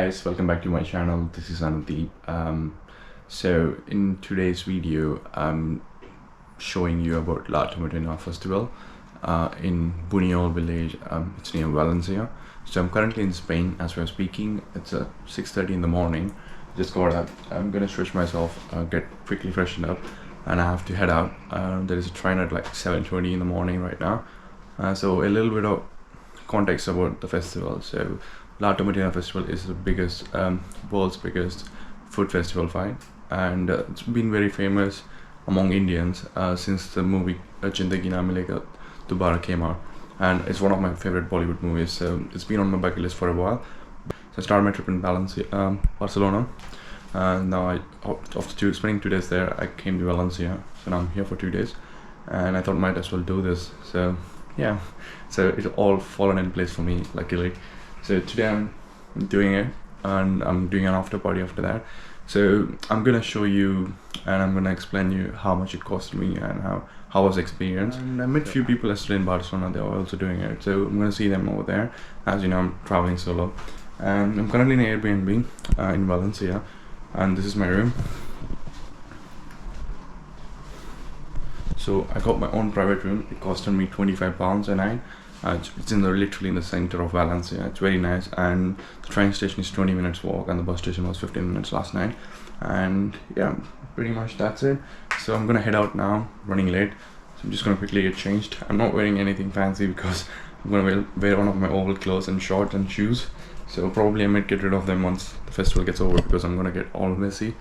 guys, welcome back to my channel. This is Anudeep. So in today's video I'm showing you about La Tomatina Festival in Buñol village. It's near Valencia. So I'm currently in Spain as we're speaking. It's 6:30 in the morning. Just got up. I'm gonna stretch myself, get quickly freshened up, and I have to head out. There is a train at like 7:20 in the morning right now. So a little bit of context about the festival. So La Tomatina Festival is the biggest, world's biggest food festival fight, and it's been very famous among Indians since the movie Zindagi Na Milega Dobara came out, and it's one of my favorite Bollywood movies. So it's been on my bucket list for a while. So I started my trip in Valencia, Barcelona. Now after spending 2 days there, I came to Valencia. So now I'm here for 2 days, and I thought might as well do this. So yeah, so it's all fallen in place for me, luckily. So today I'm doing it, and I'm doing an after party after that. So I'm gonna show you and I'm gonna explain you how much it cost me and how was the experience. And I met a few people yesterday in Barcelona. They are also doing it, so I'm gonna see them over there. As you know, I'm traveling solo, and I'm currently in an Airbnb in Valencia, and this is my room. So I got my own private room. It costed me £25 a night. It's literally in the center of Valencia. It's very nice, and the train station is 20 minutes walk, and the bus station was 15 minutes last night. And yeah, pretty much that's it. So I'm gonna head out now, running late. So I'm just gonna quickly get changed. I'm not wearing anything fancy because I'm gonna wear one of my oval clothes and shorts and shoes. So probably I might get rid of them once the festival gets over because I'm gonna get all messy.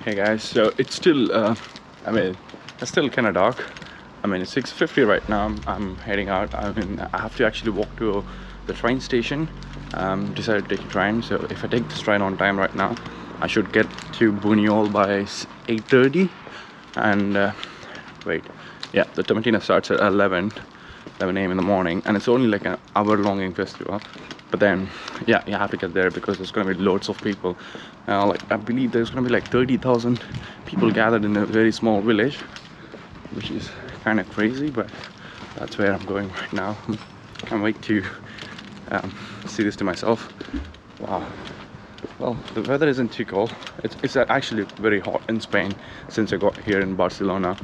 Hey guys, so it's still, it's still kind of dark. It's 6:50 right now. I'm heading out. I have to actually walk to the train station. Decided to take a train. So if I take this train on time right now, I should get to Buñol by 8:30. And the Tomatina starts at 11 a.m. in the morning, and it's only like an hour-long festival. But then, yeah, you have to get there because there's going to be loads of people. I believe there's going to be like 30,000 people gathered in a very small village, which is kind of crazy, but that's where I'm going right now. Can't wait to see this to myself. Wow. Well, the weather isn't too cold. It's actually very hot in Spain since I got here in Barcelona.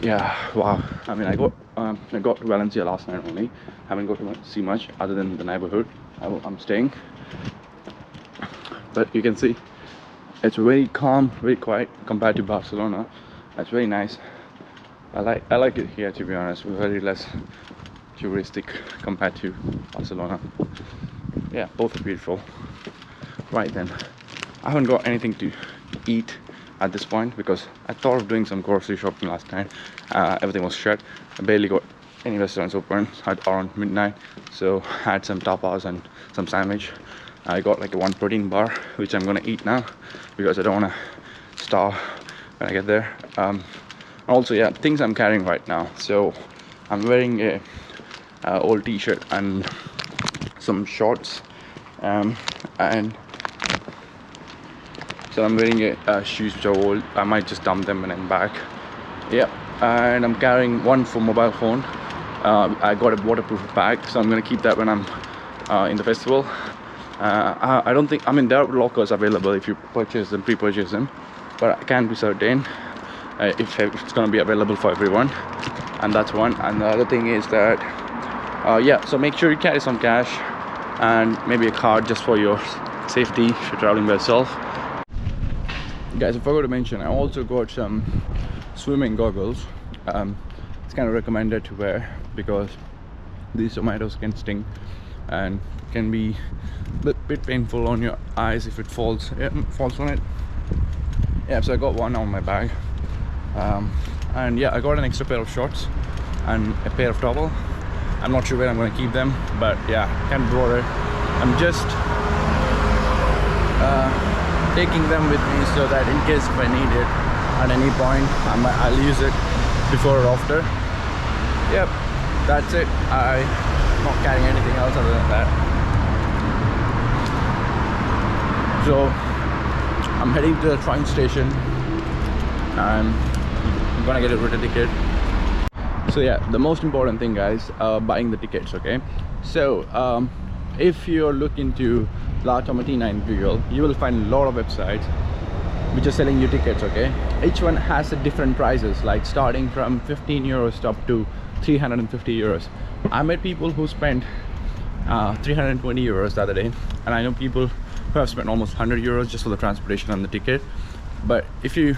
Yeah, wow. I got to Valencia last night only. Haven't got to see much other than the neighborhood I'm staying. But you can see it's very calm, very quiet compared to Barcelona. It's very nice. I like it here, to be honest. We're very less touristic compared to Barcelona. Yeah, both are beautiful. Right then, I haven't got anything to eat at this point because I thought of doing some grocery shopping last night. Everything was shut. I barely got any restaurants open at around midnight, so I had some tapas and some sandwich. I got like one protein bar, which I'm gonna eat now because I don't want to starve when I get there. Also, yeah, things I'm carrying right now. So I'm wearing a old t-shirt and some shorts, and so I'm wearing shoes which are old. I might just dump them when I'm back. Yeah, and I'm carrying one for mobile phone. I got a waterproof bag, so I'm gonna keep that when I'm in the festival. I don't think, there are lockers available if you purchase them, pre-purchase them, but I can't be certain if it's gonna be available for everyone. And that's one. And the other thing is that so make sure you carry some cash and maybe a card just for your safety if you're traveling by yourself. Guys, I forgot to mention, I also got some swimming goggles. It's kind of recommended to wear because these tomatoes can sting and can be a bit painful on your eyes if it falls on it. Yeah, so I got one on my bag, and yeah, I got an extra pair of shorts and a pair of towel. I'm not sure where I'm going to keep them, but yeah, can't bother. I'm just taking them with me so that in case if I need it at any point, I'll use it before or after. Yep, that's it. I'm not carrying anything else other than that. So I'm heading to the train station, and I'm gonna get a return ticket. So yeah, the most important thing, guys, buying the tickets. Okay, so if you're looking to La Tomatina in Buñol, you will find a lot of websites which are selling you tickets. Okay, each one has a different prices, like starting from 15 euros up to 350 euros. I met people who spent 320 euros the other day, and I know people who have spent almost 100 euros just for the transportation and the ticket. But if you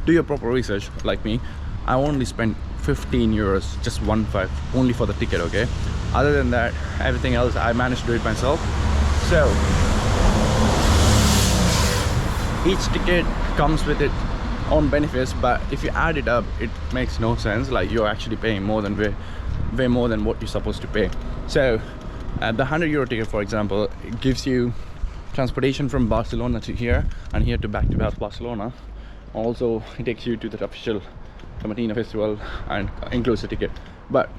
do your proper research like me, I only spent 15 euros, just 1.5, only for the ticket. Okay, other than that, everything else I managed to do it myself. So each ticket comes with its own benefits, but if you add it up, it makes no sense. Like, you're actually paying more than way more than what you're supposed to pay. So the 100 euro ticket, for example, it gives you transportation from Barcelona to here, and here to back to Barcelona. Also, it takes you to the official Tomatina Festival and includes the ticket. But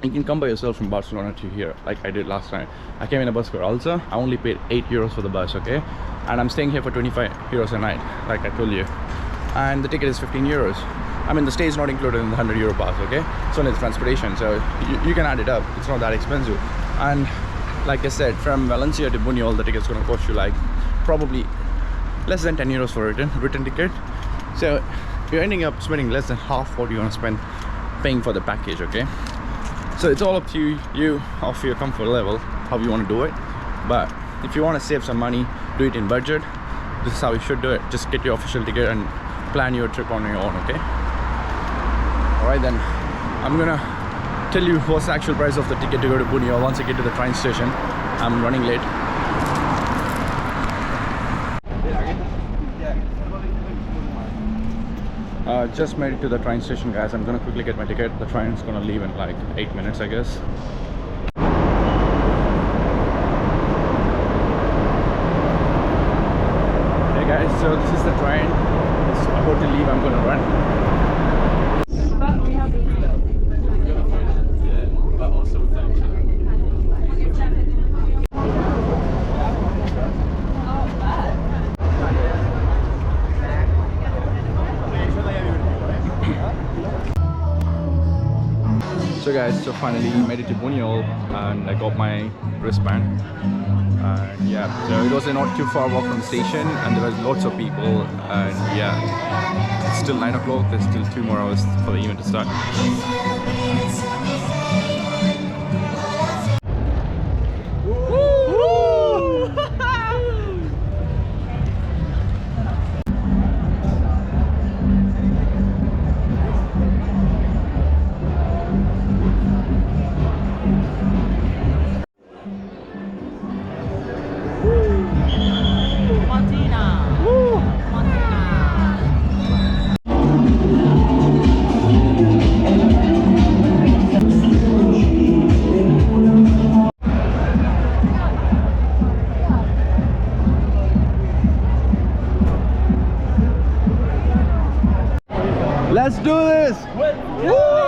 you can come by yourself from Barcelona to here, like I did last time. I came in a bus for Alza. I only paid 8 euros for the bus. Okay, and I'm staying here for 25 euros a night, like I told you, and the ticket is 15 euros. I mean, the stay is not included in the 100 euro pass. Okay, it's only the transportation, so you can add it up. It's not that expensive. And like I said, from Valencia to Buñol, the ticket's going to cost you like probably less than 10 euros for a return ticket. So you're ending up spending less than half what you're going to spend paying for the package. Okay, so it's all up to you of your comfort level, how you want to do it. But if you want to save some money, do it in budget. This is how you should do it. Just get your official ticket and plan your trip on your own. Okay, alright, then I'm gonna tell you what's the actual price of the ticket to go to Buñol once I get to the train station. I'm running late. Just made it to the train station, guys. I'm gonna quickly get my ticket. The train's gonna leave in like 8 minutes, I guess. Hey guys, so this is the train. It's about to leave. I'm gonna run. So guys, so finally made it to Buñol, and I got my wristband. And yeah, so it was not too far walk from the station, and there was lots of people. And yeah, it's still 9 o'clock. There's still 2 more hours for the event to start. Let's do this! Let's go! Let's go!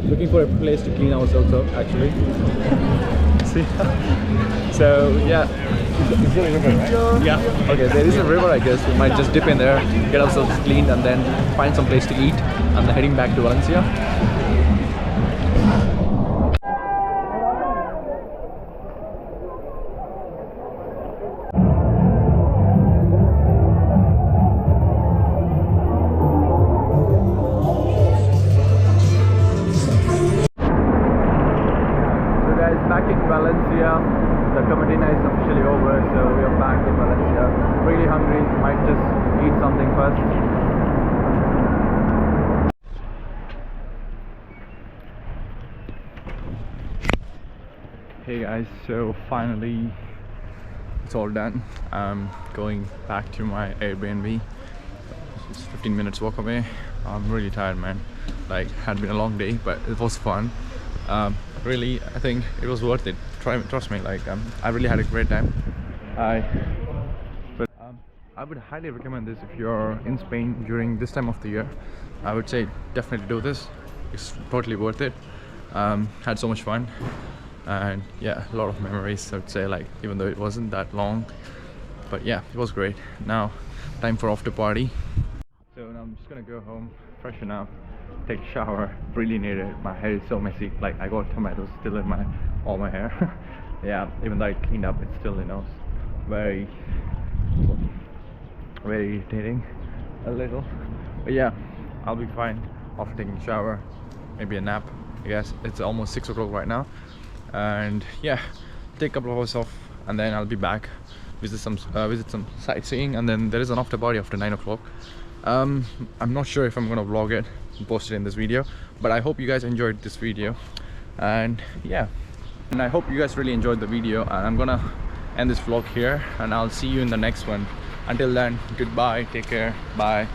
looking for a place to clean ourselves up actually. See? So yeah. Is there a river, right? Yeah. Okay, there is a river, I guess. We might just dip in there, get ourselves cleaned, and then find some place to eat, and then heading back to Valencia. Back in Valencia, the Tomatina is officially over, so we are back in Valencia. Really hungry, might just eat something first. Hey guys, so finally it's all done. I'm going back to my Airbnb. It's 15 minutes walk away. I'm really tired, man. Like, had been a long day, but it was fun. Really, I think it was worth it. Trust me, like I really had a great time. I would highly recommend this if you're in Spain during this time of the year. I would say definitely do this. It's totally worth it. Had so much fun, and yeah, a lot of memories, I would say, like, even though it wasn't that long, but yeah, it was great. Now time for after party. So now I'm just gonna go home, freshen up, take a shower. Really need it. My hair is so messy. Like, I got tomatoes still in all my hair. Yeah, even though I cleaned up, it's still, you know, very irritating a little. But yeah, I'll be fine after taking a shower, maybe a nap. I guess it's almost 6 o'clock right now, and yeah, take a couple of hours off, and then I'll be back, visit some sightseeing, and then there is an after party after 9 o'clock. I'm not sure if I'm gonna vlog it and post it in this video, but I hope you guys enjoyed this video, and yeah, and I hope you guys really enjoyed the video, and I'm gonna end this vlog here, and I'll see you in the next one. Until then, goodbye, take care, bye.